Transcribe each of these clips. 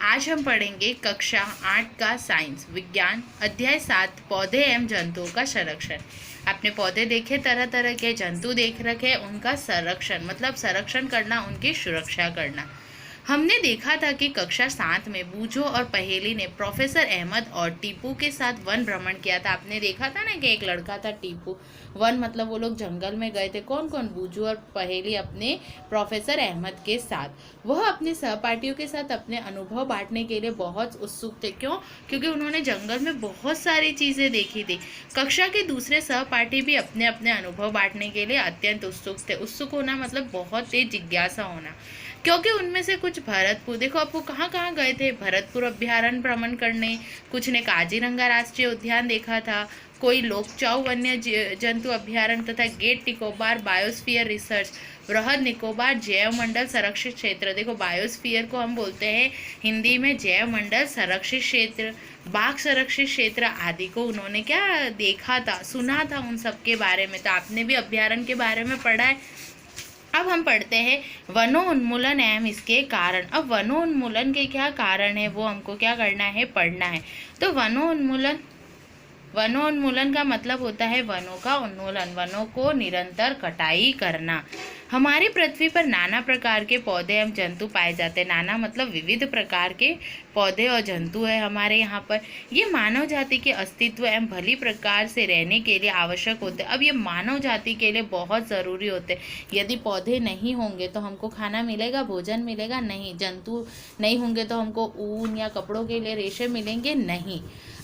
आज हम पढ़ेंगे कक्षा 8 का साइंस विज्ञान अध्याय 7 पौधे एवं जंतुओं का संरक्षण। आपने पौधे देखे, तरह तरह के जंतु देख रखे, उनका संरक्षण मतलब संरक्षण करना, उनकी सुरक्षा करना। हमने देखा था कि कक्षा 7 में बूझो और पहेली ने प्रोफेसर अहमद और टीपू के साथ वन भ्रमण किया था। आपने देखा था ना कि एक लड़का था टीपू, वन मतलब वो लोग जंगल में गए थे। कौन कौन? बूझो और पहेली अपने प्रोफेसर अहमद के साथ। वह अपने सहपाठियों के साथ अपने अनुभव बांटने के लिए बहुत उत्सुक थे। क्यों? क्योंकि उन्होंने जंगल में बहुत सारी चीजें देखी थी। कक्षा के दूसरे सहपाठी भी अपने अपने अनुभव बांटने के लिए अत्यंत उत्सुक थे। उत्सुक होना मतलब बहुत तेज जिज्ञासा होना, क्योंकि उनमें से कुछ भरतपुर, देखो आप वो कहाँ कहाँ गए थे, भरतपुर अभ्यारण्य भ्रमण करने, कुछ ने काजीरंगा राष्ट्रीय उद्यान देखा था, कोई लोकचाऊ वन्य जंतु अभ्यारण्य तथा गेट निकोबार बायोस्फीयर रिसर्च बृहद निकोबार जैव मंडल संरक्षित क्षेत्र। देखो बायोस्फीयर को हम बोलते हैं हिंदी में जैव मंडल संरक्षित क्षेत्र, बाघ संरक्षित क्षेत्र आदि को उन्होंने क्या देखा था, सुना था उन सब के बारे में। तो आपने भी अभ्यारण्य के बारे में पढ़ा है। अब हम पढ़ते हैं वनोन्मूलन एवं इसके कारण। अब वनोन्मूलन के क्या कारण है वो हमको क्या करना है, पढ़ना है। तो वनोन्मूलन का मतलब होता है वनों का उन्मूलन, वनों को निरंतर कटाई करना। हमारी पृथ्वी पर नाना प्रकार के पौधे एवं जंतु पाए जाते हैं। नाना मतलब विविध प्रकार के पौधे और जंतु है हमारे यहाँ पर। ये मानव जाति के अस्तित्व एवं भली प्रकार से रहने के लिए आवश्यक होते हैं। अब ये मानव जाति के लिए बहुत ज़रूरी होते हैं। यदि पौधे नहीं होंगे तो हमको खाना मिलेगा, भोजन मिलेगा नहीं। जंतु नहीं होंगे तो हमको ऊन या कपड़ों के लिए रेशे मिलेंगे नहीं।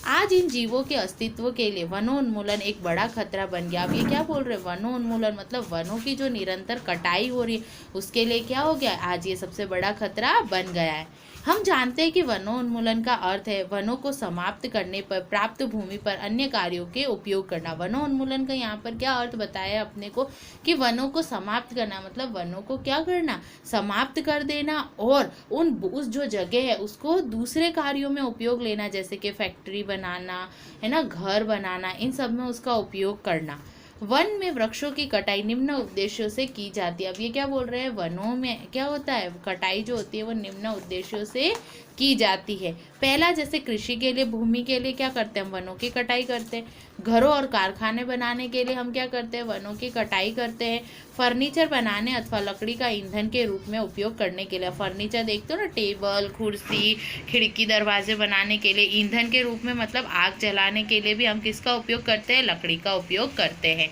आज इन जीवों के अस्तित्व के लिए वनोन्मूलन एक बड़ा खतरा बन गया। अब ये क्या बोल रहे हैं, वनोन्मूलन मतलब वनों की जो निरंतर कटाई हो रही है उसके लिए क्या हो गया, आज ये सबसे बड़ा खतरा बन गया है। हम जानते हैं कि वनोन्मूलन का अर्थ है वनों को समाप्त करने पर प्राप्त भूमि पर अन्य कार्यों के उपयोग करना। वनोन्मूलन का यहाँ पर क्या अर्थ बताया अपने को कि वनों को समाप्त करना मतलब वनों को क्या करना, समाप्त कर देना, और उस जो जगह है उसको दूसरे कार्यों में उपयोग लेना, जैसे कि फैक्ट्री बनाना है ना, घर बनाना, इन सब में उसका उपयोग करना। वन में वृक्षों की कटाई निम्न उद्देश्यों से की जाती है। अब ये क्या बोल रहे हैं, वनों में क्या होता है, कटाई जो होती है वो निम्न उद्देश्यों से की जाती है। पहला, जैसे कृषि के लिए, भूमि के लिए क्या करते हैं, हम वनों की कटाई करते हैं। घरों और कारखाने बनाने के लिए हम क्या करते हैं, वनों की कटाई करते हैं। फर्नीचर बनाने अथवा लकड़ी का ईंधन के रूप में उपयोग करने के लिए, फर्नीचर देखते हो ना, टेबल कुर्सी खिड़की दरवाजे बनाने के लिए ईंधन के रूप में मतलब आग जलाने के लिए भी हम किसका उपयोग करते हैं, लकड़ी का उपयोग करते हैं।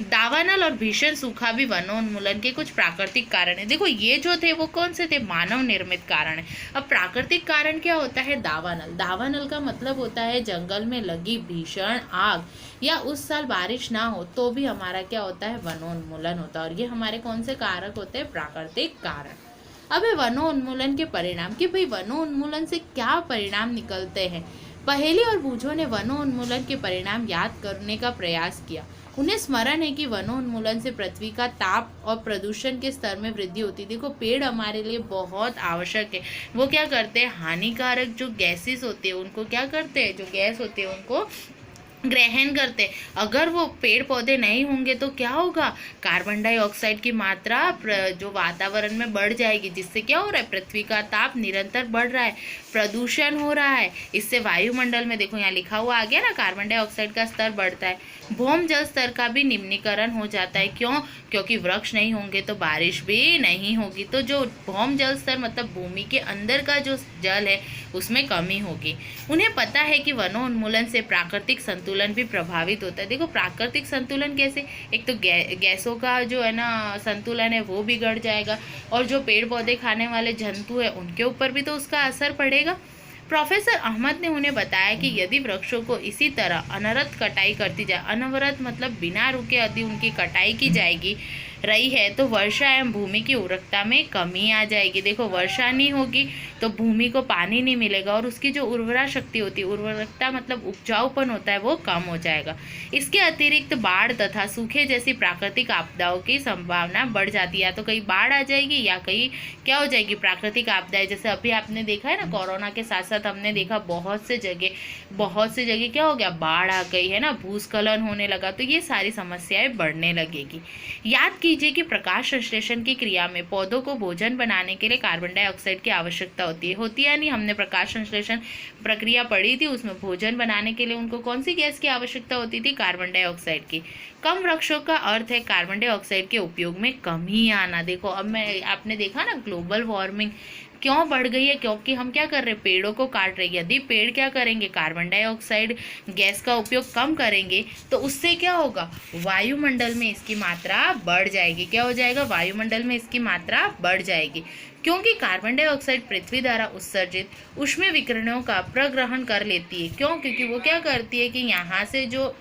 दावानल और भीषण सूखा भी वनोन्मूलन के कुछ प्राकृतिक कारण है। देखो ये जो थे वो कौन से थे, मानव निर्मित कारण है। अब प्राकृतिक कारण क्या होता है, दावानल। दावानल का मतलब होता है जंगल में लगी भीषण आग या उस साल बारिश ना हो तो भी हमारा क्या होता है, वनोन्मूलन होता है। और ये हमारे कौन से कारक होते हैं, प्राकृतिक कारण। अब है वनोन्मूलन के परिणाम कि भाई वनोन्मूलन से क्या परिणाम निकलते हैं। पहेली और बूझो ने वनोन्मूलन के परिणाम याद करने का प्रयास किया। उन्हें स्मरण है कि वनोन्मूलन से पृथ्वी का ताप और प्रदूषण के स्तर में वृद्धि होती है। देखो पेड़ हमारे लिए बहुत आवश्यक है। वो क्या करते हैं, हानिकारक जो गैसेस होते हैं उनको क्या करते हैं, जो गैस होते हैं उनको ग्रहण करते। अगर वो पेड़ पौधे नहीं होंगे तो क्या होगा, कार्बन डाइऑक्साइड की मात्रा जो वातावरण में बढ़ जाएगी, जिससे क्या हो रहा है, पृथ्वी का ताप निरंतर बढ़ रहा है, प्रदूषण हो रहा है। इससे वायुमंडल में देखो यहाँ लिखा हुआ आ गया ना, कार्बन डाइऑक्साइड का स्तर बढ़ता है। भौम जल स्तर का भी निम्नीकरण हो जाता है। क्यों? क्योंकि वृक्ष नहीं होंगे तो बारिश भी नहीं होगी। तो जो भौम जल स्तर मतलब भूमि के अंदर का जो जल है उसमें कमी होगी। उन्हें पता है कि वनोन्मूलन से प्राकृतिक संतुलन भी प्रभावित होता है। देखो प्राकृतिक संतुलन कैसे, एक तो गैसों का जो है ना संतुलन है वो बिगड़ जाएगा, और जो पेड़ पौधे खाने वाले जंतु है उनके ऊपर भी तो उसका असर पड़ेगा। प्रोफेसर अहमद ने उन्हें बताया कि यदि वृक्षों को इसी तरह अनवरत कटाई करती जाए, अनवरत मतलब बिना रुके यदि उनकी कटाई की जाएगी रही है तो वर्षा एवं भूमि की उर्वरकता में कमी आ जाएगी। देखो वर्षा नहीं होगी तो भूमि को पानी नहीं मिलेगा और उसकी जो उर्वरा शक्ति होती है, उर्वरकता मतलब उपजाऊपन होता है, वो कम हो जाएगा। इसके अतिरिक्त बाढ़ तथा सूखे जैसी प्राकृतिक आपदाओं की संभावना बढ़ जाती है। या तो कहीं बाढ़ आ जाएगी या कहीं क्या हो जाएगी, प्राकृतिक आपदाएं। जैसे अभी आपने देखा है ना, कोरोना के साथ साथ हमने देखा बहुत से जगह बहुत सी जगह क्या हो गया, बाढ़ आ गई है ना, भूस्खलन होने लगा, तो ये सारी समस्याएं बढ़ने लगेगी। याद कीजिए कि प्रकाश संश्लेषण की क्रिया में पौधों को भोजन बनाने के लिए कार्बन डाइऑक्साइड की आवश्यकता होती है नहीं। हमने प्रकाश संश्लेषण प्रक्रिया पढ़ी थी, उसमें भोजन बनाने के लिए उनको कौन सी गैस की आवश्यकता होती थी, कार्बन डाइऑक्साइड की। कम वृक्षों का अर्थ है कार्बन डाइऑक्साइड के उपयोग में कमी आना। देखो अब आपने देखा ना, ग्लोबल वार्मिंग क्यों बढ़ गई है, क्योंकि हम क्या कर रहे हैं, पेड़ों को काट रहे हैं। यदि पेड़ क्या करेंगे, कार्बन डाइऑक्साइड गैस का उपयोग कम करेंगे, तो उससे क्या होगा, वायुमंडल में इसकी मात्रा बढ़ जाएगी। क्या हो जाएगा, वायुमंडल में इसकी मात्रा बढ़ जाएगी, क्योंकि कार्बन डाइऑक्साइड पृथ्वी द्वारा उत्सर्जित ऊष्मीय विकिरणों का प्रग्रहण कर लेती है। क्यों, क्योंकि वो क्या करती है कि यहाँ से जो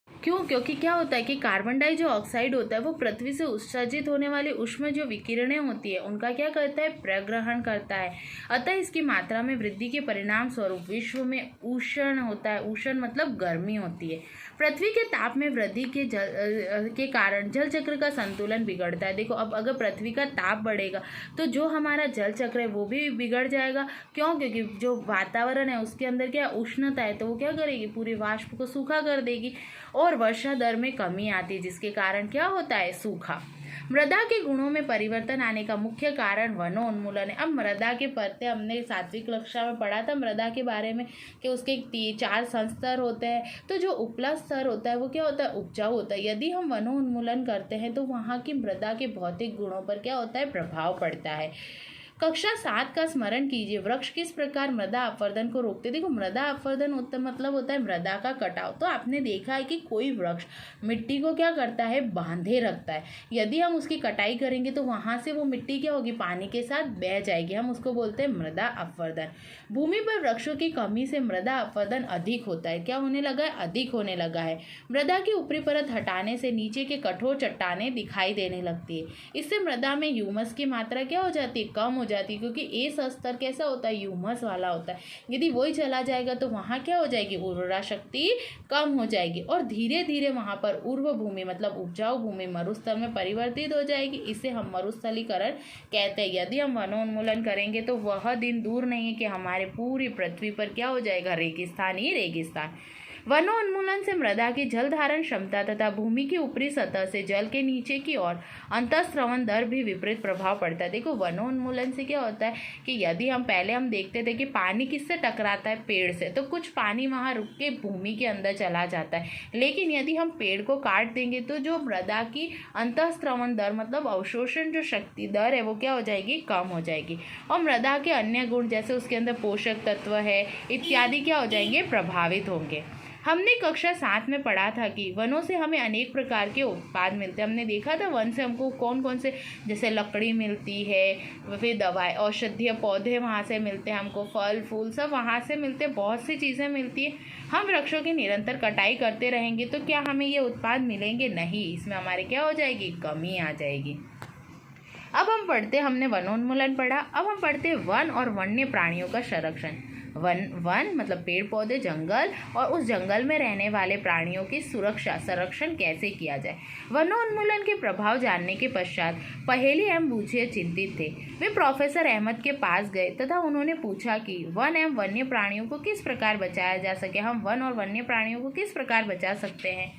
क्योंकि क्या होता है कि कार्बन डाई जो ऑक्साइड होता है वो पृथ्वी से उत्सर्जित होने वाली ऊष्मा जो विकिरणें होती है उनका क्या करता है, प्रग्रहण करता है। अतः इसकी मात्रा में वृद्धि के परिणाम स्वरूप विश्व में उष्ण होता है। उष्ण मतलब गर्मी होती है। पृथ्वी के ताप में वृद्धि के कारण जल चक्र का संतुलन बिगड़ता है। देखो अब अगर पृथ्वी का ताप बढ़ेगा तो जो हमारा जल चक्र है वो भी बिगड़ जाएगा। क्यों, क्योंकि जो वातावरण है उसके अंदर क्या उष्णता है, तो वो क्या करेगी, पूरे वाष्प को सूखा कर देगी और वर्षा दर में कमी आती है, जिसके कारण क्या होता है, सूखा। मृदा के गुणों में परिवर्तन आने का मुख्य कारण वनोन्मूलन है। अब मृदा के परते हमने 7वीं कक्षा में पढ़ा था मृदा के बारे में कि उसके 4 संस्तर होते हैं। तो जो उपला स्तर होता है वो क्या होता है, उपजाऊ होता है। यदि हम वनोन्मूलन करते हैं तो वहाँ की मृदा के भौतिक गुणों पर क्या होता है, प्रभाव पड़ता है। कक्षा 7 का स्मरण कीजिए, वृक्ष किस प्रकार मृदा अपवर्तन को रोकते। देखो मृदा अपवर्तन मतलब होता है मृदा का कटाव। तो आपने देखा है कि कोई वृक्ष मिट्टी को क्या करता है, बांधे रखता है। यदि हम उसकी कटाई करेंगे तो वहां से वो मिट्टी क्या होगी, पानी के साथ बह जाएगी। हम उसको बोलते हैं मृदा अपवर्तन। भूमि पर वृक्षों की कमी से मृदा अपवर्तन अधिक होता है। क्या होने लगा है, अधिक होने लगा है। मृदा की ऊपरी परत हटाने से नीचे के कठोर चट्टानें दिखाई देने लगती है। इससे मृदा में ह्यूमस की मात्रा क्या हो जाती है, कम हो जाती है, क्योंकि ए स्तर कैसा होता है, ह्यूमस वाला होता है। यदि वही चला जाएगा तो वहाँ क्या हो जाएगी, उर्वरा शक्ति कम हो जाएगी और धीरे धीरे वहाँ पर उर्वर भूमि मतलब उपजाऊ भूमि मरुस्थल में परिवर्तित हो जाएगी। इसे हम मरुस्थलीकरण कहते हैं। यदि हम वनोन्मूलन करेंगे तो वह दिन दूर नहीं है कि हमारे पूरी पृथ्वी पर क्या हो जाएगा, रेगिस्तान ही रेगिस्तान। वनोन्मूलन से मृदा की जल धारण क्षमता तथा भूमि की ऊपरी सतह से जल के नीचे की ओर अंतःस्रवण दर भी विपरीत प्रभाव पड़ता है। देखो वनोन्मूलन से क्या होता है कि यदि हम देखते थे कि पानी किससे टकराता है, पेड़ से, तो कुछ पानी वहाँ रुक के भूमि के अंदर चला जाता है। लेकिन यदि हम पेड़ को काट देंगे तो जो मृदा की अंतःस्रवण दर मतलब अवशोषण जो शक्ति दर है वो क्या हो जाएगी, कम हो जाएगी। और मृदा के अन्य गुण जैसे उसके अंदर पोषक तत्व है इत्यादि क्या हो जाएंगे, प्रभावित होंगे। हमने कक्षा 7 में पढ़ा था कि वनों से हमें अनेक प्रकार के उत्पाद मिलते हैं। हमने देखा था वन से हमको कौन कौन से, जैसे लकड़ी मिलती है, फिर दवाई औषधीय पौधे वहाँ से मिलते हैं, हमको फल फूल सब वहाँ से मिलते हैं, बहुत सी चीज़ें मिलती है। हम वृक्षों की निरंतर कटाई करते रहेंगे तो क्या हमें ये उत्पाद मिलेंगे, नहीं, इसमें हमारे क्या हो जाएगी, कमी आ जाएगी। अब हम पढ़ते, हमने वनोन्मूलन पढ़ा, अब हम पढ़ते वन और वन्य प्राणियों का संरक्षण। वन मतलब पेड़ पौधे, जंगल और उस जंगल में रहने वाले प्राणियों की सुरक्षा संरक्षण कैसे किया जाए। वनोन्मूलन के प्रभाव जानने के पश्चात पहेली एवं बूझे चिंतित थे। वे प्रोफेसर अहमद के पास गए तथा उन्होंने पूछा कि वन एवं वन्य प्राणियों को किस प्रकार बचाया जा सके। हम वन और वन्य प्राणियों को किस प्रकार बचा सकते हैं।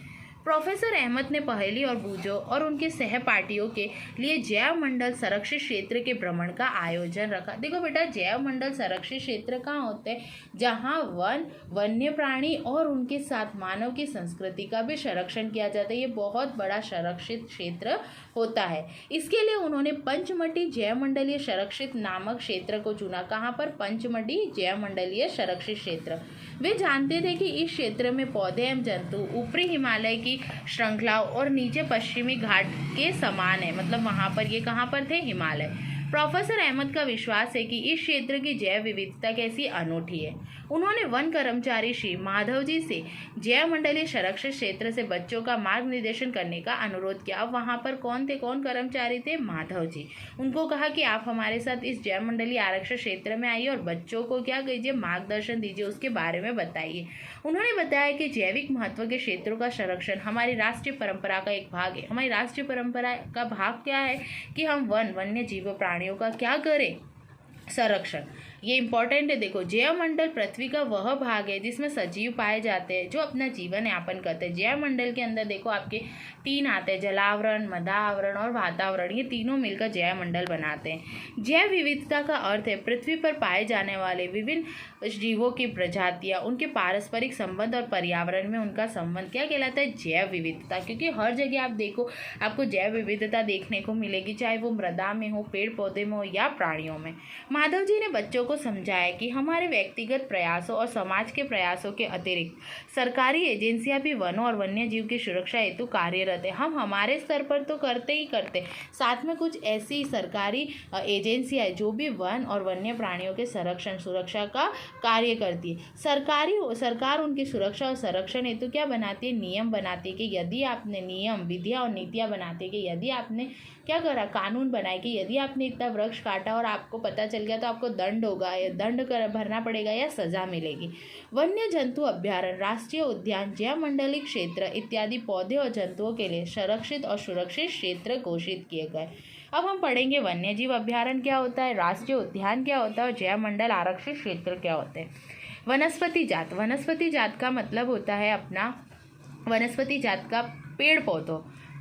प्रोफेसर अहमद ने पहेली और बूझो और उनके सहपाठियों के लिए जैव मंडल संरक्षित क्षेत्र के भ्रमण का आयोजन रखा। देखो बेटा, जैव मंडल संरक्षित क्षेत्र कहाँ होते हैं, जहाँ वन वन्य प्राणी और उनके साथ मानव की संस्कृति का भी संरक्षण किया जाता है। ये बहुत बड़ा संरक्षित क्षेत्र होता है। इसके लिए उन्होंने पंचमढ़ी जैव मंडलीय संरक्षित नामक क्षेत्र को चुना। कहाँ पर, पंचमढ़ी जैव मंडलीय संरक्षित क्षेत्र। वे जानते थे कि इस क्षेत्र में पौधे एवं जंतु ऊपरी हिमालय की श्रृंखला और नीचे पश्चिमी घाट के समान है। मतलब वहाँ पर, ये कहाँ पर थे, हिमालय। प्रोफेसर अहमद का विश्वास है कि इस क्षेत्र की जैव विविधता कैसी अनूठी है। उन्होंने वन कर्मचारी श्री माधव जी से जैव मंडलीय संरक्षित क्षेत्र से बच्चों का मार्गनिर्देशन करने का अनुरोध किया। अब वहाँ पर कौन थे, कौन कर्मचारी थे, माधव जी। उनको कहा कि आप हमारे साथ इस जैव मंडलीय आरक्षित क्षेत्र में आइए और बच्चों को क्या कीजिए, मार्गदर्शन दीजिए, उसके बारे में बताइए। उन्होंने बताया कि जैविक महत्व के क्षेत्रों का संरक्षण हमारी राष्ट्रीय परंपरा का एक भाग है। हमारी राष्ट्रीय परंपरा का भाग क्या है कि हम वन वन्य जीवों प्राणियों का क्या करें, संरक्षण। ये इंपॉर्टेंट है। देखो, जैवमंडल पृथ्वी का वह भाग है जिसमें सजीव पाए जाते हैं जो अपना जीवन यापन करते हैं। जैवमंडल के अंदर देखो आपके 3 आते हैं, जलावरण, मदावरण और वातावरण। ये तीनों मिलकर जैवमंडल बनाते हैं। जैव विविधता का अर्थ है पृथ्वी पर पाए जाने वाले विभिन्न जीवों की प्रजातियां, उनके पारस्परिक संबंध और पर्यावरण में उनका संबंध क्या कहलाता है? जैव विविधता। क्योंकि हर जगह आप देखो आपको जैव विविधता देखने को मिलेगी, चाहे वो मृदा में हो, पेड़ पौधे में हो या प्राणियों में। माधव जी ने बच्चों को समझाया कि हमारे व्यक्तिगत प्रयासों और समाज के प्रयासों के अतिरिक्त सरकारी एजेंसियां भी वनों और वन्य जीव की सुरक्षा हेतु कार्यरत है। हम हमारे स्तर पर तो करते ही करते, साथ में कुछ ऐसी सरकारी एजेंसियां जो भी वन और वन्य प्राणियों के संरक्षण सुरक्षा का कार्य करती है। सरकार उनकी सुरक्षा और संरक्षण हेतु क्या बनाती है? नियम बनाती है कि यदि आपने नियम, विधियां और नीतियां बनाती है कि यदि आपने क्या करा, कानून बनाए कि यदि आपने इतना वृक्ष काटा और आपको पता चल गया तो आपको दंड होगा, या दंड कर भरना पड़ेगा या सजा मिलेगी। वन्य जंतु अभ्यारण्य, राष्ट्रीय उद्यान, जैवमंडलिक क्षेत्र इत्यादि पौधे और जंतुओं के लिए संरक्षित और सुरक्षित क्षेत्र घोषित किए गए। अब हम पढ़ेंगे वन्य जीव अभ्यारण्य क्या होता है, राष्ट्रीय उद्यान क्या होता है और जैवमंडल आरक्षित क्षेत्र क्या होते हैं। वनस्पति जात, वनस्पति जात का मतलब होता है अपना, वनस्पति जात का पेड़ पौधों,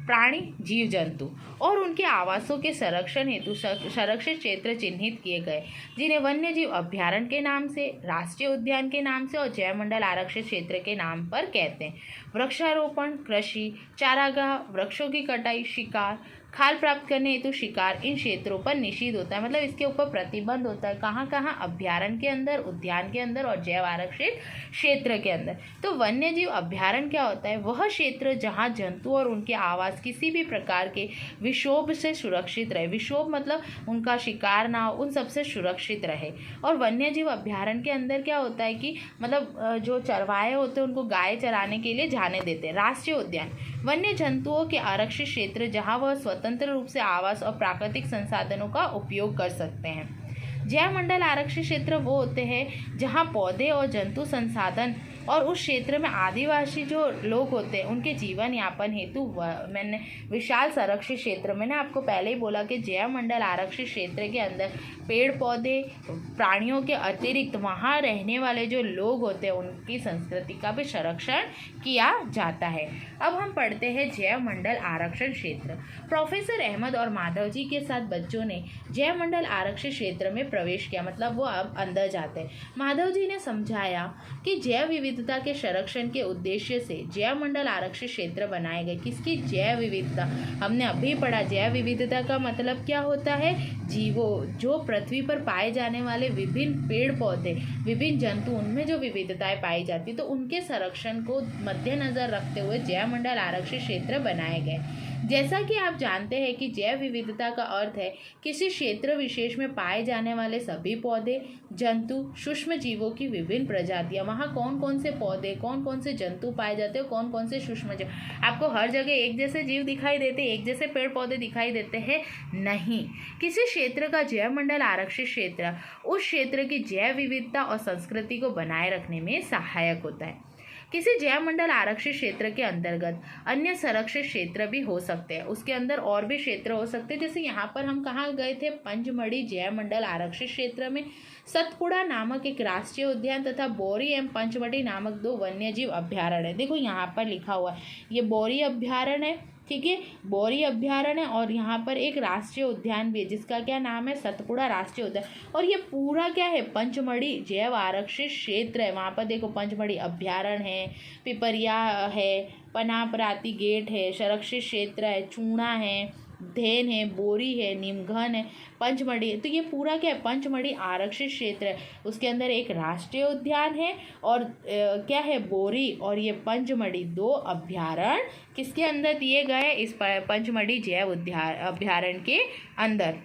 प्राणी, जीव जंतु और उनके आवासों के संरक्षण हेतु संरक्षित क्षेत्र चिन्हित किए गए, जिन्हें वन्य जीव अभ्यारण्य के नाम से, राष्ट्रीय उद्यान के नाम से और जैवमंडल आरक्षित क्षेत्र के नाम पर कहते हैं। वृक्षारोपण, कृषि, चारागाह, वृक्षों की कटाई, शिकार, खाल प्राप्त करने हेतु शिकार इन क्षेत्रों पर निषिद्ध होता है। मतलब इसके ऊपर प्रतिबंध होता है। कहाँ कहाँ? अभ्यारण्य के अंदर, उद्यान के अंदर और जैव आरक्षित क्षेत्र के अंदर। तो वन्य जीव अभ्यारण्य क्या होता है? वह क्षेत्र जहाँ जंतु और उनके आवास किसी भी प्रकार के विक्षोभ से सुरक्षित रहे। विक्षोभ मतलब उनका शिकार ना हो, उन सबसे सुरक्षित रहे। और वन्य जीव अभ्यारण्य के अंदर क्या होता है कि मतलब जो चरवाहे होते हैं उनको गाय चराने के लिए जाने देते हैं। राष्ट्रीय उद्यान, वन्य जंतुओं के आरक्षित क्षेत्र जहाँ वह स्वतंत्र रूप से आवास और प्राकृतिक संसाधनों का उपयोग कर सकते हैं। जैवमंडल आरक्षित क्षेत्र वो होते हैं जहाँ पौधे और जंतु संसाधन और उस क्षेत्र में आदिवासी जो लोग होते हैं उनके जीवन यापन हेतु मैंने विशाल संरक्षित क्षेत्र, मैंने आपको पहले ही बोला कि जैवमंडल आरक्षित क्षेत्र के अंदर पेड़ पौधे, प्राणियों के अतिरिक्त वहाँ रहने वाले जो लोग होते हैं उनकी संस्कृति का भी संरक्षण किया जाता है। अब हम पढ़ते हैं जैवमंडल आरक्षण क्षेत्र। प्रोफेसर अहमद और माधव जी के साथ बच्चों ने जैवमंडल आरक्षित क्षेत्र में प्रवेश किया, मतलब वो अब अंदर जाते हैं। माधव जी ने समझाया कि जैव विविधता के संरक्षण के उद्देश्य से जैवमंडल आरक्षित क्षेत्र बनाए गए। किसकी? जैव विविधता। हमने अभी पढ़ा जैव विविधता का मतलब क्या होता है? जीवों, जो पृथ्वी पर पाए जाने वाले विभिन्न पेड़ पौधे, विभिन्न जंतु, उनमें जो विविधताएं पाई जाती तो उनके संरक्षण को मद्देनजर रखते हुए जैवमंडल आरक्षित क्षेत्र बनाए गए। जैसा कि आप जानते हैं कि जैव विविधता का अर्थ है किसी क्षेत्र विशेष में पाए जाने वाले सभी पौधे, जंतु, सूक्ष्म जीवों की विभिन्न प्रजातियां। वहाँ कौन कौन से पौधे, कौन कौन से जंतु पाए जाते हैं, कौन कौन से सूक्ष्म जीव। आपको हर जगह एक जैसे जीव दिखाई देते, एक जैसे पेड़ पौधे दिखाई देते हैं? नहीं। किसी क्षेत्र का जैवमंडल आरक्षित क्षेत्र उस क्षेत्र की जैव विविधता और संस्कृति को बनाए रखने में सहायक होता है। किसी जैवमंडल आरक्षित क्षेत्र के अंतर्गत अन्य संरक्षित क्षेत्र भी हो सकते हैं, उसके अंदर और भी क्षेत्र हो सकते हैं। जैसे यहाँ पर हम कहाँ गए थे? पंचमढ़ी जैवमंडल आरक्षित क्षेत्र में सतपुड़ा नामक एक राष्ट्रीय उद्यान तथा बोरी एवं पंचमढ़ी नामक 2 वन्यजीव अभ्यारण्य है। देखो यहाँ पर लिखा हुआ है, ये बोरी अभ्यारण्य है, ठीक है, बोरी अभ्यारण्य है, और यहाँ पर एक राष्ट्रीय उद्यान भी है जिसका क्या नाम है? सतपुड़ा राष्ट्रीय उद्यान। और ये पूरा क्या है? पंचमढ़ी जैव आरक्षित क्षेत्र है। वहाँ पर देखो पंचमढ़ी अभ्यारण्य है, पिपरिया है, पनापराती गेट है, संरक्षित क्षेत्र है, चूना है, धेन है, बोरी है, नीमघन है, पंचमढ़ी है। तो ये पूरा क्या है? पंचमढ़ी आरक्षित क्षेत्र है। उसके अंदर एक राष्ट्रीय उद्यान है और क्या है? बोरी और ये पंचमढ़ी 2 अभ्यारण्य किसके अंदर दिए गए? इस पंचमढ़ी जैव अभ्यारण्य के अंदर।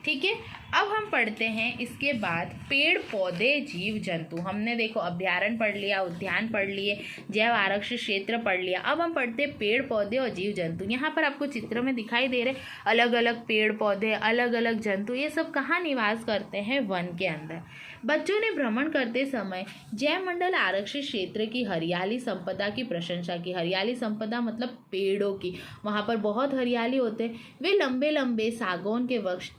ठीक है, अब हम पढ़ते हैं इसके बाद पेड़ पौधे जीव जंतु। हमने देखो अभ्यारण्य पढ़ लिया, उद्यान पढ़ लिए, जैव आरक्षित क्षेत्र पढ़ लिया। अब हम पढ़ते हैं पेड़ पौधे और जीव जंतु। यहाँ पर आपको चित्र में दिखाई दे रहे अलग अलग पेड़ पौधे, अलग अलग जंतु, ये सब कहाँ निवास करते हैं? वन के अंदर। बच्चों ने भ्रमण करते समय जैव मंडल आरक्षित क्षेत्र की हरियाली संपदा की प्रशंसा की। हरियाली संपदा मतलब पेड़ों की, वहाँ पर बहुत हरियाली होते हैं। वे लंबे लंबे सागौन के वृक्ष,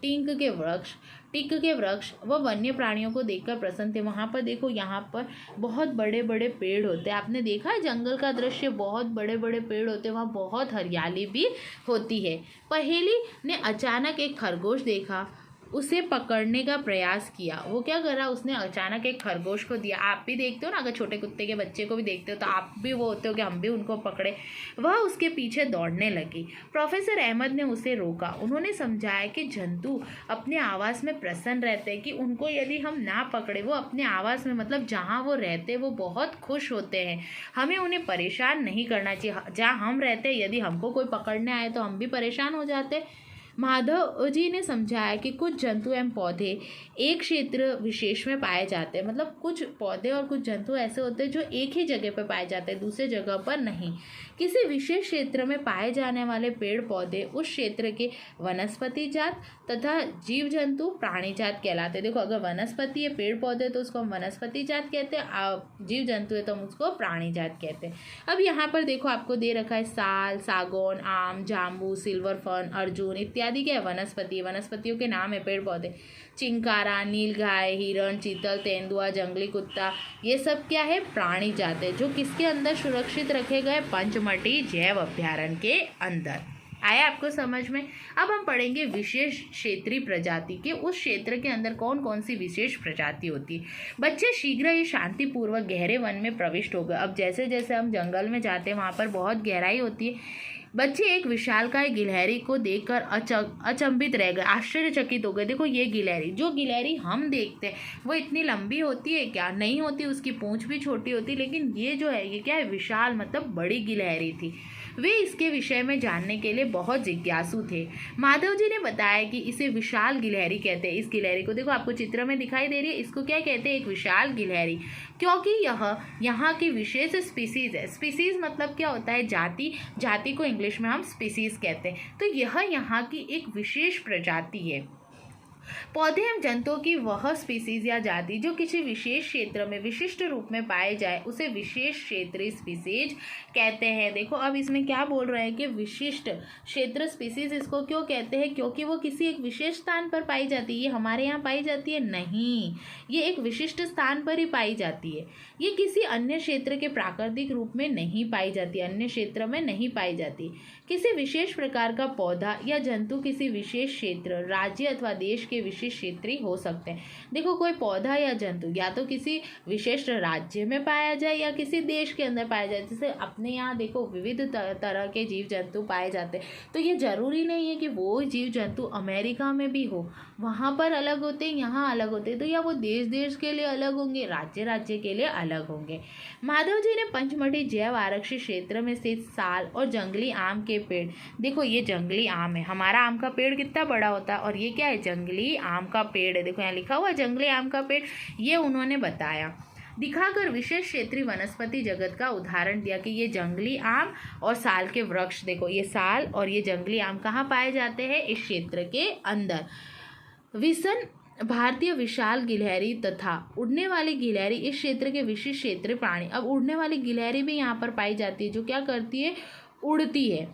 टीक के वृक्ष व वन्य प्राणियों को देखकर प्रसन्न थे। वहाँ पर देखो, यहाँ पर बहुत बड़े बड़े पेड़ होते हैं। आपने देखा है जंगल का दृश्य, बहुत बड़े बड़े पेड़ होते हैं, वहाँ बहुत हरियाली भी होती है। पहेली ने अचानक एक खरगोश देखा, उसे पकड़ने का प्रयास किया। वो क्या करा, उसने अचानक एक खरगोश को दिया। आप भी देखते हो ना, अगर छोटे कुत्ते के बच्चे को भी देखते हो तो आप भी वो होते हो कि हम भी उनको पकड़े। वह उसके पीछे दौड़ने लगी। प्रोफेसर अहमद ने उसे रोका। उन्होंने समझाया कि जंतु अपने आवास में प्रसन्न रहते हैं, कि उनको यदि हम ना पकड़े, वो अपने आवास में मतलब जहाँ वो रहते वो बहुत खुश होते हैं। हमें उन्हें परेशान नहीं करना चाहिए। जहाँ हम रहते हैं यदि हमको कोई पकड़ने आए तो हम भी परेशान हो जाते। माधव जी ने समझाया कि कुछ जंतु एवं पौधे एक क्षेत्र विशेष में पाए जाते हैं, मतलब कुछ पौधे और कुछ जंतु ऐसे होते हैं जो एक ही जगह पर पाए जाते हैं, दूसरे जगह पर नहीं। किसी विशेष क्षेत्र में पाए जाने वाले पेड़ पौधे उस क्षेत्र के वनस्पति जात तथा जीव जंतु प्राणी जात कहलाते हैं। देखो, अगर वनस्पति है, पेड़ पौधे, तो उसको हम वनस्पति जात कहते हैं, जीव जंतु है तो हम उसको प्राणी जात कहते हैं। अब यहाँ पर देखो, आपको दे रखा है साल, सागौन, आम, जाम्बू, सिल्वर फर्न, अर्जुन इत्यादि क्या है, वनस्पति। वनस्पतियों के नाम है पेड़ पौधे। चिंकारा, नीलगाय, हिरण, चीतल, तेंदुआ, जंगली कुत्ता, ये सब क्या है, प्राणी जात है, जो किसके अंदर सुरक्षित रखे गए, पंचमढ़ी जैव अभ्यारण्य के अंदर। आया आपको समझ में। अब हम पढ़ेंगे विशेष क्षेत्रीय प्रजाति के, उस क्षेत्र के अंदर कौन कौन सी विशेष प्रजाति होती है। बच्चे शीघ्र ही शांतिपूर्वक गहरे वन में प्रविष्ट हो गए। अब जैसे जैसे हम जंगल में जाते हैं वहाँ पर बहुत गहराई होती है। बच्चे एक विशालकाय गिलहरी को देखकर अचंभित रह गए, आश्चर्यचकित हो गए। देखो, ये गिलहरी, जो गिलहरी हम देखते हैं वो इतनी लंबी होती है क्या, नहीं होती, उसकी पूंछ भी छोटी होती, लेकिन ये जो है, ये क्या है, विशाल मतलब बड़ी गिलहरी थी। वे इसके विषय में जानने के लिए बहुत जिज्ञासु थे। माधव जी ने बताया कि इसे विशाल गिलहरी कहते हैं। इस गिलहरी को देखो, आपको चित्र में दिखाई दे रही है, इसको क्या कहते हैं, एक विशाल गिलहरी, क्योंकि यह यहाँ की विशेष स्पीसीज है। स्पीसीज मतलब क्या होता है, जाति। जाति को इंग्लिश में हम स्पीसीज कहते हैं। तो यह यहाँ की एक विशेष प्रजाति है। पौधे एवं जंतुओं की वह स्पीसीज या जाति जो किसी विशेष क्षेत्र में विशिष्ट रूप में पाए जाए उसे विशेष क्षेत्रीय स्पीसीज कहते हैं। देखो, अब इसमें क्या बोल रहे हैं कि विशिष्ट क्षेत्र स्पीसीज इसको क्यों कहते हैं, क्योंकि वो किसी एक विशेष स्थान पर पाई जाती है। ये हमारे यहाँ पाई जाती है नहीं, ये एक विशिष्ट स्थान पर ही पाई जाती है। ये किसी अन्य क्षेत्र के प्राकृतिक रूप में नहीं पाई जाती, अन्य क्षेत्र में नहीं पाई जाती। किसी विशेष प्रकार का पौधा या जंतु किसी विशेष क्षेत्र, राज्य अथवा देश के विशेष क्षेत्रीय हो सकते हैं। देखो, कोई पौधा या जंतु या तो किसी विशेष राज्य में पाया जाए या किसी देश के अंदर पाया जाए। जैसे अपने यहाँ देखो विविध तरह के जीव जंतु पाए जाते हैं, तो ये जरूरी नहीं है कि वो जीव जंतु अमेरिका में भी हो, वहाँ पर अलग होते हैं, यहाँ अलग होते हैं। तो या वो देश देश के लिए अलग होंगे, राज्य राज्य के लिए अलग होंगे। माधव जी ने पंचमढ़ी जैव आरक्षित क्षेत्र में स्थित साल और जंगली आम के पेड़, देखो ये जंगली आम है, हमारा आम का पेड़ कितना बड़ा होता है, और ये क्या है, जंगली आम का पेड़ है। देखो यहाँ लिखा हुआ जंगली आम का पेड़, ये उन्होंने बताया, दिखाकर विशेष क्षेत्रीय वनस्पति जगत का उदाहरण दिया कि ये जंगली आम और साल के वृक्ष, देखो ये साल और ये जंगली आम कहाँ पाए जाते हैं, इस क्षेत्र के अंदर। विसन भारतीय विशाल गिलहरी तथा उड़ने वाली गिलहरी इस क्षेत्र के विशिष्ट क्षेत्रीय प्राणी। अब उड़ने वाली गिलहरी भी यहाँ पर पाई जाती है, जो क्या करती है, उड़ती है।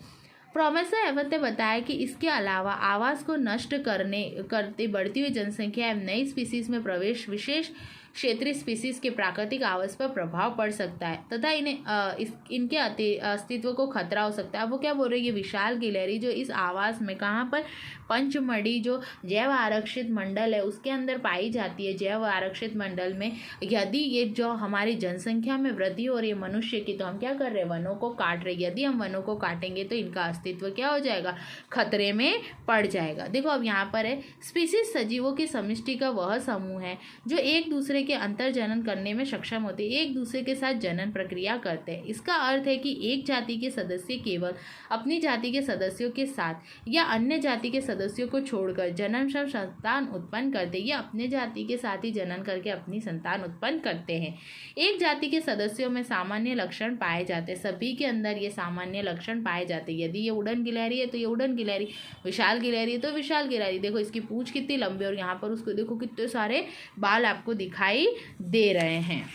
प्रोफेसर अहमद ने बताया कि इसके अलावा आवास को नष्ट करते बढ़ती हुई जनसंख्या एवं नई स्पीसीज में प्रवेश विशेष क्षेत्रीय स्पीसीज के प्राकृतिक आवास पर प्रभाव पड़ सकता है तथा इनके अस्तित्व को खतरा हो सकता है। अब वो क्या बोल रहे हैं, ये विशाल गिलहरी जो इस आवास में कहाँ पर, पंचमढ़ी जो जैव आरक्षित मंडल है उसके अंदर पाई जाती है। जैव आरक्षित मंडल में यदि ये जो हमारी जनसंख्या में वृद्धि हो रही है मनुष्य की, तो हम क्या कर रहे हैं, वनों को काट रहे हैं। यदि हम वनों को काटेंगे तो इनका अस्तित्व क्या हो जाएगा, खतरे में पड़ जाएगा। देखो अब यहाँ पर है, स्पीसीज सजीवों की समष्टि का वह समूह है जो एक दूसरे के अंतर जनन करने में सक्षम होते हैं, एक दूसरे के साथ जनन प्रक्रिया करते हैं। इसका अर्थ है कि एक जाति के सदस्य केवल अपनी जाति के सदस्यों के साथ या अन्य जाति के सदस्यों को छोड़कर जननक्षम संतान उत्पन्न करते हैं, या अपने जाति के साथ ही जनन करके अपनी संतान उत्पन्न करते हैं। एक जाति के सदस्यों में सामान्य लक्षण पाए जाते हैं, सभी के अंदर ये सामान्य लक्षण पाए जाते हैं। यदि ये उड़न गिलहरी है तो ये उड़न गिलहरी, विशाल गिलहरी है तो विशाल गिलहरी। देखो इसकी पूंछ कितनी लंबी और यहाँ पर उसको देखो कितने सारे बाल आपको दिखाई दे रहे हैं।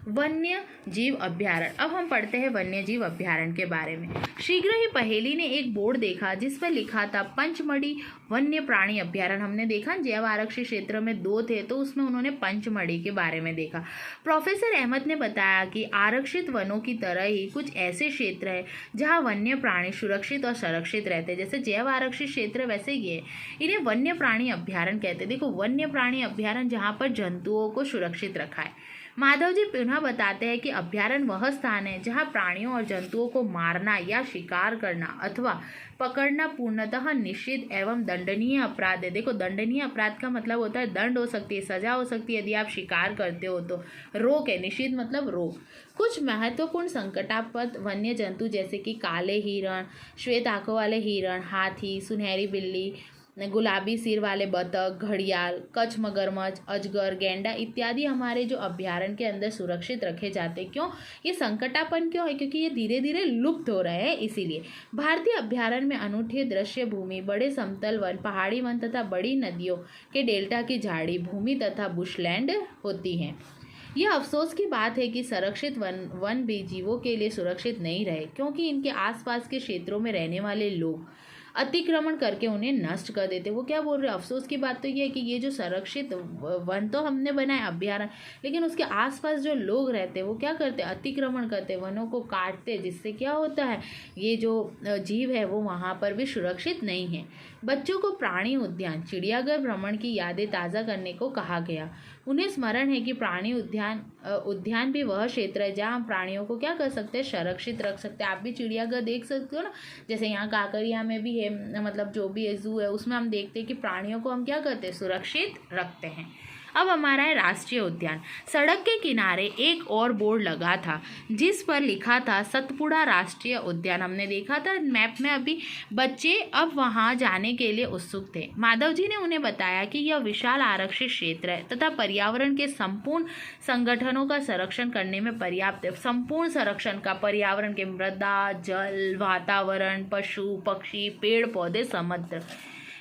वन्य जीव अभ्यारण्य। अब हम पढ़ते हैं वन्य जीव अभ्यारण्य के बारे में। शीघ्र ही पहेली ने एक बोर्ड देखा जिस पर लिखा था पंचमढ़ी वन्य प्राणी अभ्यारण्य। हमने देखा जैव आरक्षित क्षेत्र में 2 थे तो उसमें उन्होंने पंचमढ़ी के बारे में देखा। प्रोफेसर अहमद ने बताया कि आरक्षित वनों की तरह ही कुछ ऐसे क्षेत्र है जहाँ वन्य प्राणी सुरक्षित और संरक्षित रहते हैं। जैसे जैव आरक्षित क्षेत्र वैसे ये है, इन्हें वन्य प्राणी अभ्यारण्य कहते हैं। देखो वन्य प्राणी अभ्यारण्य जहाँ पर जंतुओं को सुरक्षित रखा है। माधव जी पुनः बताते हैं कि अभ्यारण्य वह स्थान है जहां प्राणियों और जंतुओं को मारना या शिकार करना अथवा पकड़ना पूर्णतः निषिद्ध एवं दंडनीय अपराध है। देखो दंडनीय अपराध का मतलब होता है दंड हो सकती है, सजा हो सकती है यदि आप शिकार करते हो तो। रोक है, निषिद्ध मतलब रोक। कुछ महत्वपूर्ण संकटास्पद वन्य जंतु जैसे कि काले हिरण, श्वेत आंखों वाले हिरण, हाथी, सुनहरी बिल्ली, गुलाबी सिर वाले बतख, घड़ियाल, कच्छ मगरमच्छ, अजगर, गैंडा इत्यादि हमारे जो अभ्यारण्य के अंदर सुरक्षित रखे जाते हैं। क्यों? ये संकटापन क्यों है? क्योंकि ये धीरे धीरे लुप्त हो रहे हैं इसीलिए। भारतीय अभ्यारण्य में अनूठी दृश्य भूमि, बड़े समतल वन, पहाड़ी वन तथा बड़ी नदियों के डेल्टा की झाड़ी भूमि तथा बुशलैंड होती हैं। यह अफसोस की बात है कि संरक्षित वन भी जीवों के लिए सुरक्षित नहीं रहे, क्योंकि इनके आसपास के क्षेत्रों में रहने वाले लोग अतिक्रमण करके उन्हें नष्ट कर देते। वो क्या बोल रहे हैं? अफसोस की बात तो ये है कि ये जो संरक्षित वन तो हमने बनाए अभ्यारण्य, लेकिन उसके आसपास जो लोग रहते हैं वो क्या करते हैं? अतिक्रमण करते, वनों को काटते, जिससे क्या होता है ये जो जीव है वो वहाँ पर भी सुरक्षित नहीं है। बच्चों को प्राणी उद्यान, चिड़ियाघर भ्रमण की यादें ताज़ा करने को कहा गया। उन्हें स्मरण है कि प्राणी उद्यान भी वह क्षेत्र है जहाँ हम प्राणियों को क्या कर सकते हैं? संरक्षित रख सकते हैं। आप भी चिड़ियाघर देख सकते हो ना, जैसे यहाँ काकरिया में भी है, मतलब जो भी जू है उसमें हम देखते हैं कि प्राणियों को हम क्या करते हैं? सुरक्षित रखते हैं। अब हमारा है राष्ट्रीय उद्यान। सड़क के किनारे एक और बोर्ड लगा था जिस पर लिखा था सतपुड़ा राष्ट्रीय उद्यान। हमने देखा था मैप में अभी। बच्चे अब वहां जाने के लिए उत्सुक थे। माधव जी ने उन्हें बताया कि यह विशाल आरक्षित क्षेत्र है तथा पर्यावरण के संपूर्ण संगठनों का संरक्षण करने में पर्याप्त है। संपूर्ण संरक्षण का, पर्यावरण के, मृदा, जल, वातावरण, पशु पक्षी, पेड़ पौधे, समुद्र,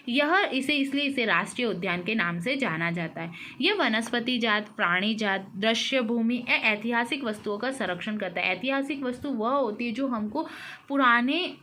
इसलिए इसे राष्ट्रीय उद्यान के नाम से जाना जाता है। यह वनस्पति जात, प्राणी जात, दृश्य भूमि, ऐतिहासिक वस्तुओं का संरक्षण करता है। ऐतिहासिक वस्तु वह होती है जो हमको पुराने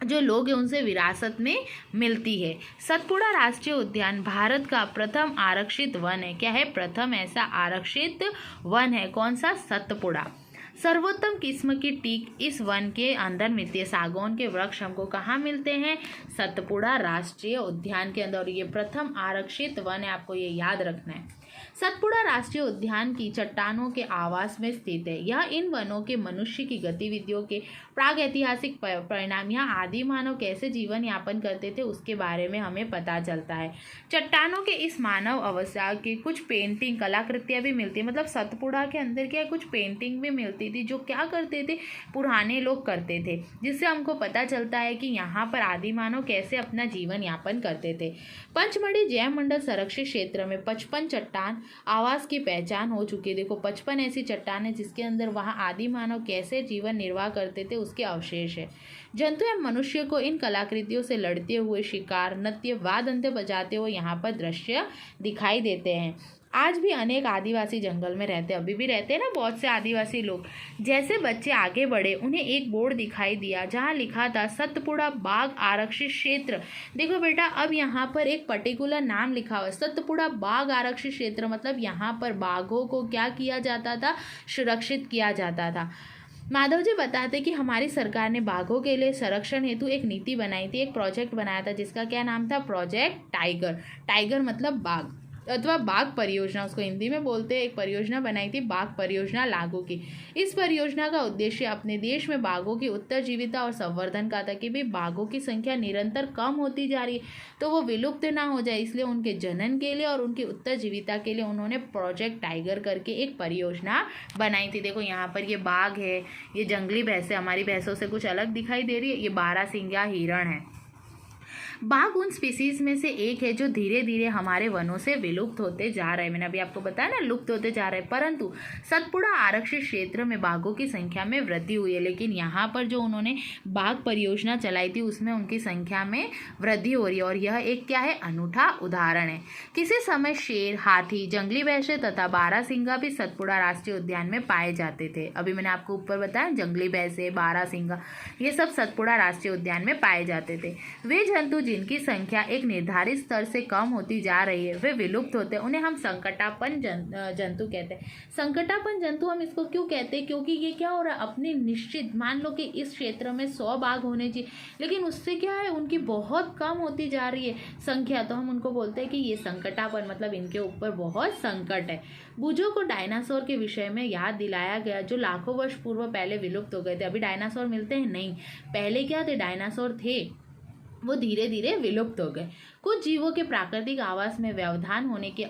जो लोग हैं उनसे विरासत में मिलती है। सतपुड़ा राष्ट्रीय उद्यान भारत का प्रथम आरक्षित वन है। क्या है? प्रथम ऐसा आरक्षित वन है। कौन सा? सतपुड़ा। सर्वोत्तम किस्म की टीक इस वन के अंदर मिलती है। सागौन के वृक्ष हमको कहाँ मिलते हैं? सतपुड़ा राष्ट्रीय उद्यान के अंदर। और ये प्रथम आरक्षित वन है, आपको ये याद रखना है। सतपुड़ा राष्ट्रीय उद्यान की चट्टानों के आवास में स्थित है। यह इन वनों के मनुष्य की गतिविधियों के प्राग ऐतिहासिक परिणाम, यहाँ आदि मानव कैसे जीवन यापन करते थे उसके बारे में हमें पता चलता है। चट्टानों के इस मानव अवस्था की कुछ पेंटिंग कलाकृतियाँ भी मिलती है। मतलब सतपुड़ा के अंदर क्या कुछ पेंटिंग भी मिलती थी जो क्या करते थे? पुराने लोग करते थे, जिससे हमको पता चलता है कि यहाँ पर आदि मानव कैसे अपना जीवन यापन करते थे। पंचमढ़ी जैव मंडल संरक्षित क्षेत्र में 55 चट्टान आवास की पहचान हो चुकी है। देखो 55 ऐसी चट्टान है जिसके अंदर वहाँ आदि मानव कैसे जीवन निर्वाह करते थे उसके अवशेष है। जंतु एवं मनुष्य को इन कलाकृतियों से लड़ते हुए, शिकार, नृत्य, वाद्य यंत्र बजाते हुए यहाँ पर दृश्य दिखाई देते हैं। आज भी अनेक आदिवासी जंगल में रहते हैं, अभी भी रहते हैं ना बहुत से आदिवासी लोग। जैसे बच्चे आगे बढ़े उन्हें एक बोर्ड दिखाई दिया जहाँ लिखा था सतपुड़ा बाघ आरक्षित क्षेत्र। देखो बेटा, अब यहाँ पर एक पर्टिकुलर नाम लिखा हुआ है, सतपुड़ा बाघ आरक्षित क्षेत्र। मतलब यहाँ पर बाघों को क्या किया जाता था? सुरक्षित किया जाता था। माधव जी बताते कि हमारी सरकार ने बाघों के लिए संरक्षण हेतु एक नीति बनाई थी, एक प्रोजेक्ट बनाया था जिसका क्या नाम था? Project tiger. टाइगर मतलब बाघ। अथवा बाघ परियोजना, उसको हिंदी में बोलते हैं, एक परियोजना बनाई थी बाघ परियोजना लागू की। इस परियोजना का उद्देश्य अपने देश में बाघों की उत्तरजीविता और संवर्धन का था कि भाई बाघों की संख्या निरंतर कम होती जा रही है तो वो विलुप्त ना हो जाए, इसलिए उनके जनन के लिए और उनकी उत्तरजीविता के लिए उन्होंने प्रोजेक्ट टाइगर करके एक परियोजना बनाई थी। देखो यहाँ पर ये बाघ है, ये जंगली भैंस है, हमारी भैंसों से कुछ अलग दिखाई दे रही है, ये बारहसिंगा हिरण है। बाघ उन स्पीसीज में से एक है जो धीरे धीरे हमारे वनों से विलुप्त होते जा रहे हैं। मैंने अभी आपको बताया ना, लुप्त होते जा रहे हैं, परंतु सतपुड़ा आरक्षित क्षेत्र में बाघों की संख्या में वृद्धि हुई है। लेकिन यहाँ पर जो उन्होंने बाघ परियोजना चलाई थी उसमें उनकी संख्या में वृद्धि हो रही है और यह एक क्या है, अनूठा उदाहरण है। किसी समय शेर, हाथी, जंगली भैंसे तथा बारहसिंगा भी सतपुड़ा राष्ट्रीय उद्यान में पाए जाते थे। अभी मैंने आपको ऊपर बताया, जंगली भैंसे, बारहसिंगा, ये सब सतपुड़ा राष्ट्रीय उद्यान में पाए जाते थे। वे जंतु जिनकी संख्या एक निर्धारित स्तर से कम होती जा रही है वे विलुप्त होते हैं, उन्हें हम संकटापन्न जंतु कहते हैं। संकटापन्न जंतु हम इसको क्यों कहते हैं, क्योंकि ये क्या हो रहा है, अपनी निश्चित, मान लो कि इस क्षेत्र में 100 बाघ होने चाहिए लेकिन उससे क्या है, उनकी बहुत कम होती जा रही है संख्या, तो हम उनको बोलते हैं कि ये संकटापन्न, मतलब इनके ऊपर बहुत संकट है। बूझों को डायनासोर के विषय में याद दिलाया गया जो लाखों वर्ष पूर्व पहले विलुप्त हो गए थे। अभी डायनासोर मिलते हैं नहीं, पहले क्या थे, डायनासोर थे, वो धीरे धीरे विलुप्त हो गए। कुछ जीवों के प्राकृतिक आवास में व्यवधान होने के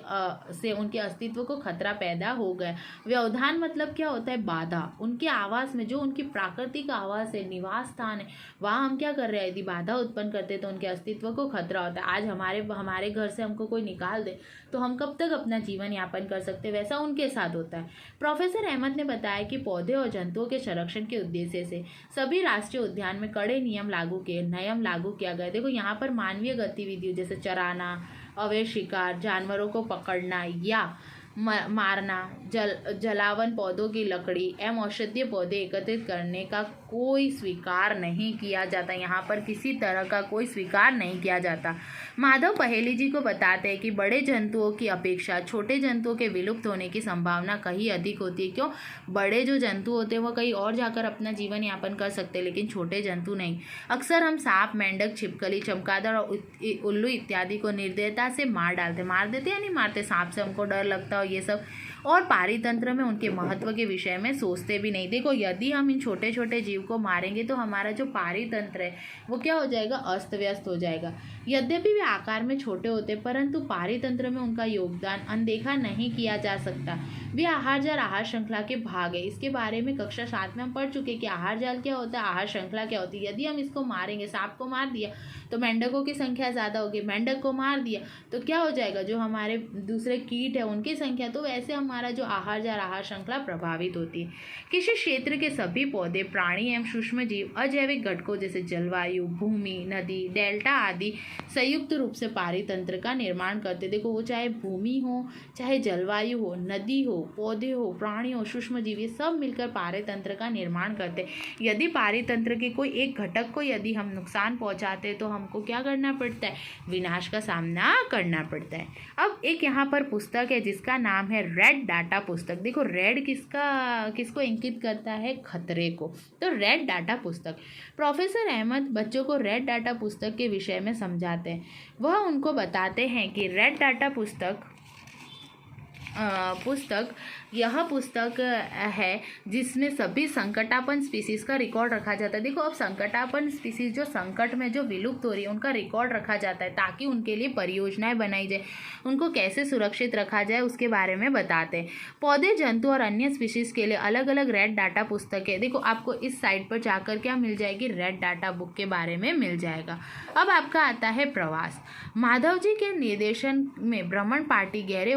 से उनके अस्तित्व को खतरा पैदा हो गया। व्यवधान मतलब क्या होता है, बाधा। उनके आवास में जो उनकी प्राकृतिक आवास है, निवास स्थान है, वहाँ हम क्या कर रहे हैं, यदि बाधा उत्पन्न करते तो उनके अस्तित्व को खतरा होता है। आज हमारे घर से हमको कोई निकाल दे तो हम कब तक अपना जीवन यापन कर सकते हैं, वैसा उनके साथ होता है। प्रोफेसर अहमद ने बताया कि पौधे और जंतुओं के संरक्षण के उद्देश्य से सभी राष्ट्रीय उद्यान में कड़े नियम लागू किया गया। देखो यहाँ पर मानवीय गतिविधियों जैसे चराना, अवैध शिकार, जानवरों को पकड़ना या मारना, जलावन, पौधों की लकड़ी एवं औषधीय पौधे एकत्रित करने का कोई स्वीकार नहीं किया जाता। यहाँ पर किसी तरह का कोई स्वीकार नहीं किया जाता। माधव पहेली जी को बताते हैं कि बड़े जंतुओं की अपेक्षा छोटे जंतुओं के विलुप्त होने की संभावना कहीं अधिक होती है। क्यों, बड़े जो जंतु होते हैं वो कहीं और जाकर अपना जीवन यापन कर सकते हैं लेकिन छोटे जंतु नहीं। अक्सर हम सांप, मेंढक, छिपकली, चमगादड़ और उल्लू इत्यादि को निर्दयता से मार देते या नहीं मारते, सांप से हमको डर लगता है ये सब, और पारितंत्र में उनके महत्व के विषय में सोचते भी नहीं। देखो यदि हम इन छोटे छोटे जीव को मारेंगे तो हमारा जो पारितंत्र है वो क्या हो जाएगा, अस्त व्यस्त हो जाएगा। यद्यपि वे आकार में छोटे होते परंतु पारितंत्र में उनका योगदान अनदेखा नहीं किया जा सकता। वे आहार जाल आहार श्रृंखला के भाग है। इसके बारे में कक्षा 7 में हम पढ़ चुके कि आहार जाल क्या होता है, आहार श्रृंखला क्या होती है। यदि हम इसको मारेंगे, सांप को मार दिया तो मेंढकों की संख्या ज़्यादा होगी, मेंढक को मार दिया तो क्या हो जाएगा, जो हमारे दूसरे कीट है उनकी संख्या, तो वैसे हमारा जो आहार जाल आहार श्रृंखला प्रभावित होती है। किसी क्षेत्र के सभी पौधे, प्राणी एवं सूक्ष्म जीव अजैविक घटकों जैसे जलवायु, भूमि, नदी, डेल्टा आदि संयुक्त रूप से पारितंत्र का निर्माण करते। देखो वो चाहे भूमि हो, चाहे जलवायु हो, नदी हो, पौधे हो, प्राणी हो, सूक्ष्म जीव, ये सब मिलकर पारितंत्र का निर्माण करते। यदि पारितंत्र के कोई एक घटक को यदि हम नुकसान पहुंचाते तो हमको क्या करना पड़ता है, विनाश का सामना करना पड़ता है। अब एक यहाँ पर पुस्तक है जिसका नाम है रेड डाटा पुस्तक। देखो रेड किसको इंगित करता है, खतरे को, तो रेड डाटा पुस्तक। प्रोफेसर अहमद बच्चों को रेड डाटा पुस्तक के विषय में समझाते हैं। वह उनको बताते हैं कि रेड डाटा पुस्तक यह पुस्तक है जिसमें सभी संकटापन्न स्पीसीज का रिकॉर्ड रखा जाता है। देखो अब संकटापन्न स्पीसीज जो संकट में जो विलुप्त हो रही है उनका रिकॉर्ड रखा जाता है ताकि उनके लिए परियोजनाएं बनाई जाए, उनको कैसे सुरक्षित रखा जाए उसके बारे में बताते हैं। पौधे, जंतु और अन्य स्पीसीज के लिए अलग अलग रेड डाटा पुस्तक है। देखो आपको इस साइट पर जाकर क्या मिल जाएगी, रेड डाटा बुक के बारे में मिल जाएगा। अब आपका आता है प्रवास। माधव जी के निर्देशन में भ्रमण पार्टी गहरे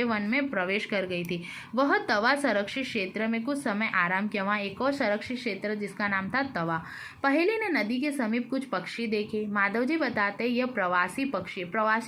वन में प्रवेश कर गई थी। वह तवा संरक्षित क्षेत्र में कुछ समय आराम किया। वहाँ एक और संरक्षित क्षेत्र जिसका नाम था तवा। पहेली ने नदी के समीप कुछ पक्षी देखे। माधव जी बताते यह प्रवासी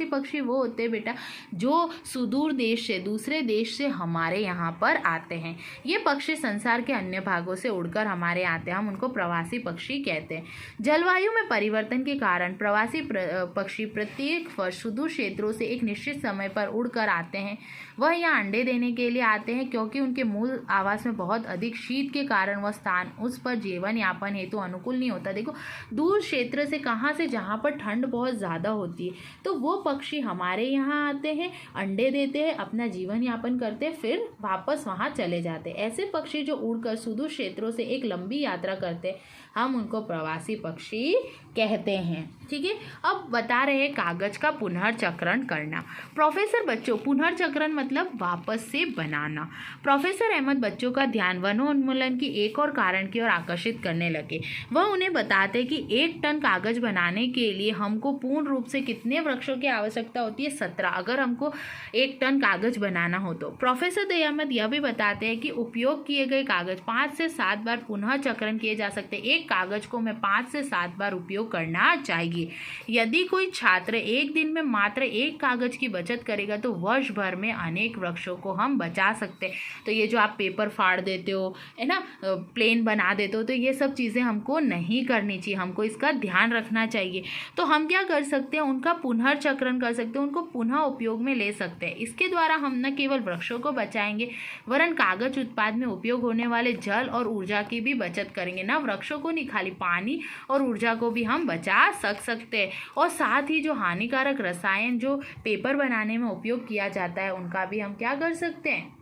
पक्षी वो होते हैं बेटा जो सुदूर देश से, दूसरे देश से हमारे यहाँ पर आते हैं। ये पक्षी संसार के अन्य भागों से उड़कर हमारे आते हैं, हम उनको प्रवासी पक्षी कहते हैं। जलवायु में परिवर्तन के कारण प्रवासी पक्षी प्रत्येक वर्ष सुदूर क्षेत्रों से एक निश्चित समय पर उड़कर आते आते हैं। वह यहाँ अंडे देने के लिए आते हैं क्योंकि उनके मूल आवास में बहुत अधिक शीत के कारण वह स्थान उस पर जीवन यापन हेतु अनुकूल नहीं होता। देखो, दूर क्षेत्र से कहाँ से, जहाँ पर ठंड बहुत ज़्यादा होती है, तो वो पक्षी हमारे यहाँ आते हैं, अंडे देते हैं, अपना जीवन यापन करते हैं, फिर वापस वहाँ चले जाते हैं। ऐसे पक्षी जो उड़कर सुदूर क्षेत्रों से एक लंबी यात्रा करते हैं, हम उनको प्रवासी पक्षी कहते हैं। ठीक है, अब बता रहे हैं कागज का पुनर्चक्रण करना। प्रोफेसर बच्चों, पुनर्चक्रण मतलब वापस से बनाना। प्रोफेसर अहमद बच्चों का ध्यान वनोन्मूलन की एक और कारण की ओर आकर्षित करने लगे। वह उन्हें बताते कि 1 टन कागज बनाने के लिए हमको पूर्ण रूप से कितने वृक्षों की आवश्यकता होती है? 17, अगर हमको 1 टन कागज बनाना हो तो। प्रोफेसर अहमद यह भी बताते हैं कि उपयोग किए गए कागज 5 से 7 बार पुनः चक्रण किए जा सकते हैं। एक कागज को हमें 5 से 7 बार उपयोग करना चाहिए। यदि कोई छात्र एक दिन में मात्र 1 कागज की बचत करेगा तो वर्ष भर में अनेक वृक्षों को हम बचा सकते हैं। तो ये जो आप पेपर फाड़ देते हो, है ना, प्लेन बना देते हो, तो ये सब चीज़ें हमको नहीं करनी चाहिए, हमको इसका ध्यान रखना चाहिए। तो हम क्या कर सकते हैं, उनका पुनर्चक्रण कर सकते हैं, उनको पुनः उपयोग में ले सकते हैं। इसके द्वारा हम न केवल वृक्षों को बचाएंगे वरन कागज उत्पाद में उपयोग होने वाले जल और ऊर्जा की भी बचत करेंगे। ना वृक्षों को नहीं, खाली पानी और ऊर्जा को भी हम बचा सकते हैं। और साथ ही जो हानिकारक रसायन जो पेपर बनाने में उपयोग किया जाता है, उनका भी हम क्या कर सकते हैं,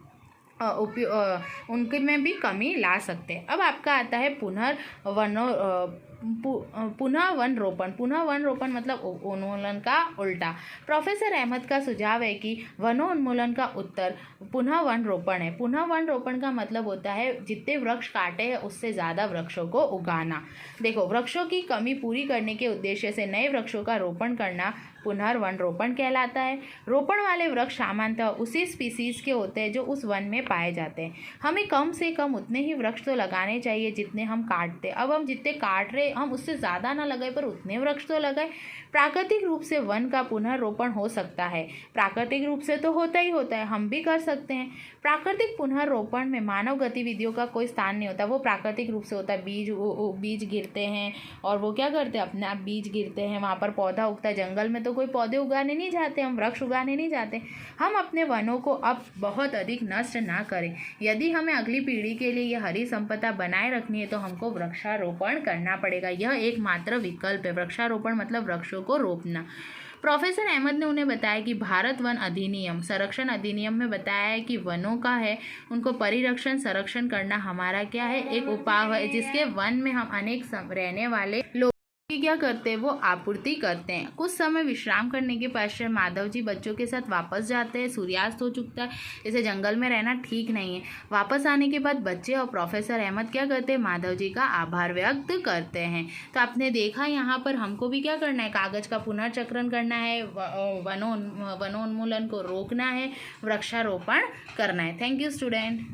उनके में भी कमी ला सकते हैं। अब आपका आता है पुनः वन रोपण मतलब उन्मूलन का उल्टा। प्रोफेसर अहमद का सुझाव है कि वनोन्मूलन का उत्तर पुनः वन रोपण है। पुनः वन रोपण का मतलब होता है जितने वृक्ष काटे हैं उससे ज़्यादा वृक्षों को उगाना। देखो, वृक्षों की कमी पूरी करने के उद्देश्य से नए वृक्षों का रोपण करना पुनर्वन रोपण कहलाता है। रोपण वाले वृक्ष सामान्यतः उसी स्पीसीज के होते हैं जो उस वन में पाए जाते हैं। हमें कम से कम उतने ही वृक्ष तो लगाने चाहिए जितने हम काटते। अब हम जितने काट रहे हम उससे ज़्यादा ना लगाए पर उतने वृक्ष तो लगाए। प्राकृतिक रूप से वन का पुनर्रोपण हो सकता है, प्राकृतिक रूप से तो होता ही होता है, हम भी कर सकते हैं। प्राकृतिक पुनर्रोपण में मानव गतिविधियों का कोई स्थान नहीं होता, वो प्राकृतिक रूप से होता है। बीज गिरते हैं और वो क्या करते हैं, अपने आप बीज गिरते हैं, वहाँ पर पौधा उगता है। जंगल में तो कोई पौधे उगाने नहीं जाते, हम वृक्ष उगाने नहीं जाते। हम अपने वनों को अब बहुत अधिक नष्ट ना करें। यदि हमें अगली पीढ़ी के लिए यह हरी संपदा बनाए रखनी है तो हमको वृक्षारोपण करना पड़ेगा। यह एकमात्र विकल्प है। वृक्षारोपण मतलब वृक्षों को रोपना। प्रोफेसर अहमद ने उन्हें बताया कि भारत वन अधिनियम संरक्षण अधिनियम में बताया है कि वनों का है उनको परिरक्षण संरक्षण करना हमारा क्या है, एक उपाय है जिसके वन में हम अनेक रहने वाले लोग क्या करते हैं, वो आपूर्ति करते हैं। कुछ समय विश्राम करने के पश्चात माधव जी बच्चों के साथ वापस जाते हैं। सूर्यास्त हो चुका है, जैसे जंगल में रहना ठीक नहीं है। वापस आने के बाद बच्चे और प्रोफेसर अहमद क्या करते हैं, माधव जी का आभार व्यक्त करते हैं। तो आपने देखा यहाँ पर हमको भी क्या करना है, कागज का पुनर्चक्रण करना है, वनोन्मूलन को रोकना है, वृक्षारोपण करना है। Thank you student.